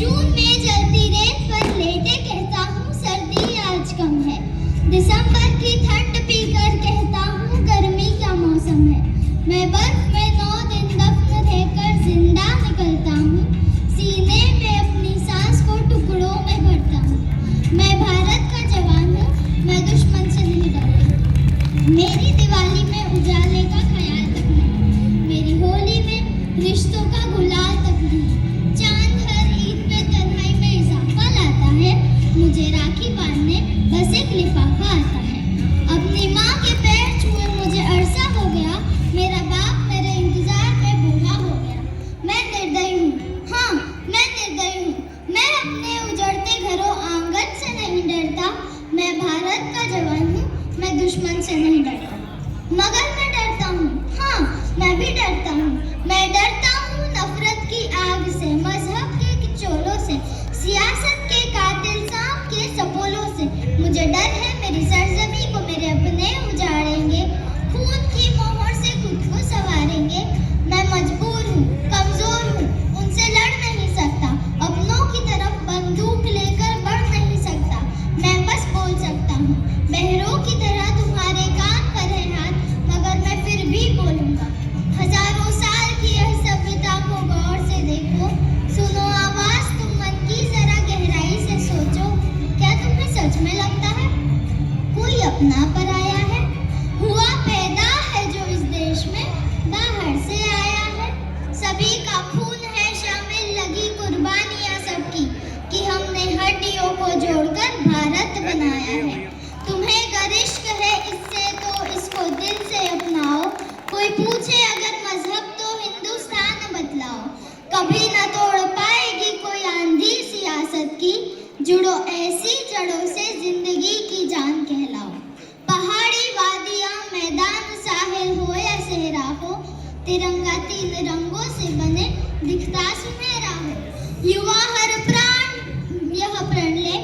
जून में जलती रेत पर लेटे कहता हूँ सर्दी आज कम है। दिसंबर की ठंड पीकर कहता हूँ गर्मी का मौसम है। मैं बर्फ में 9 दिन दफन रहकर जिंदा निकलता हूँ। सीने में अपनी सांस को टुकड़ों में भरता हूँ। मैं भारत का जवान हूँ, मैं दुश्मन से नहीं डरता। मेरी दिवाली में उजाले का ख्याल तक नहीं, मेरी होली में रिश्तों का गुलाल तक नहीं। चांद हर ईद में तन्हाई में इजाफा लाता है, मुझे राखी बांधने बस एक लिफाफा आता है। अपनी माँ के पैर छुए मुझे अरसा हो गया, मेरा बाप मेरे इंतजार में बूढ़ा हो गया। मैं निर्दयी हूँ, हाँ मैं निर्दयी हूँ। मैं अपने उजड़ते घरों आंगन से नहीं डरता। मैं भारत का जवान हूँ, मैं दुश्मन से नहीं डरता। मगर मैं डरता हूँ, हाँ मैं भी डरता हूँ। मैं डरता हूँ नफरत की आग से, मजहब के चोलों से, सियासत के कातिल सांप के सपोलों से। मुझे डर है मेरी सरजमी को मेरे अपने उजाड़ेंगे, खून की मोहर से खुद को संवारेंगे। मैं मजबूर हूँ, कमजोर हूँ, उनसे लड़ नहीं सकता। अपनों की तरफ बंदूक लेकर बढ़ नहीं सकता। मैं बस बोल सकता हूँ, बहरों की तरह तुम्हारे कान पर है हाथ, मगर मैं फिर भी बोलूँगा। हजारों साल की यह सभ्यता को गौर से देखो, सुनो आवाज तुम मन की जरा गहराई से सोचो। क्या तुम्हें सच में लगता है कोई अपना पराया है? हुआ पैदा है जो इस देश में, बाहर से आया है। सभी का खून है शामिल, लगी कुर्बानियां सबकी, कि हमने हड्डियों को जोड़कर भारत बनाया है। तुम्हें अगर इश्क है इससे तो इसको दिल से अपनाओ। कोई पूछे अगर मजहब तो हिंदुस्तान बतलाओ। कभी न तोड़ पाएगी कोई आंधी सियासत की, जुड़ो ऐसी जड़ों से जिंदगी की जान कहलाओ। पहाड़ी वादियां मैदान साहिल हो या सहरा हो, तिरंगा 3 रंगों से बने दिखता सुनहरा हो। युवा हर प्राण यह प्रण ले,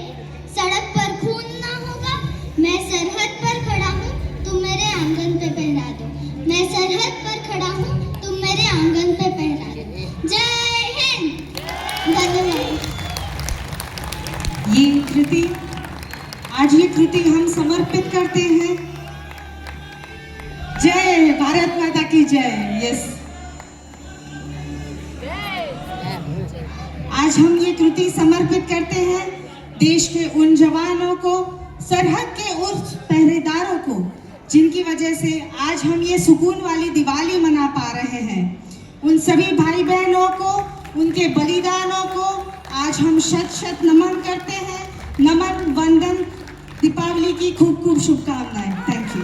सड़क पर खून ना होगा। मैं सरहद पर खड़ा हूँ, तुम मेरे आंगन पे पहरा दो। मैं सरहद पर खड़ा हूँ, तुम मेरे आंगन पे पहरा दो। जय हिंद, धन्यवाद। ये कृति, आज ये कृति हम समर्पित करते हैं। जय भारत माता की जय। यस, आज हम ये कृति समर्पित करते हैं देश के उन जवानों को, सरहद के उस पहरेदारों को, जिनकी वजह से आज हम ये सुकून वाली दिवाली मना पा रहे हैं। उन सभी भाई बहनों को, उनके बलिदानों को आज हम शत शत नमन करते हैं। नमन, वंदन, दीपावली की खूब खूब शुभकामनाएं। Thank you.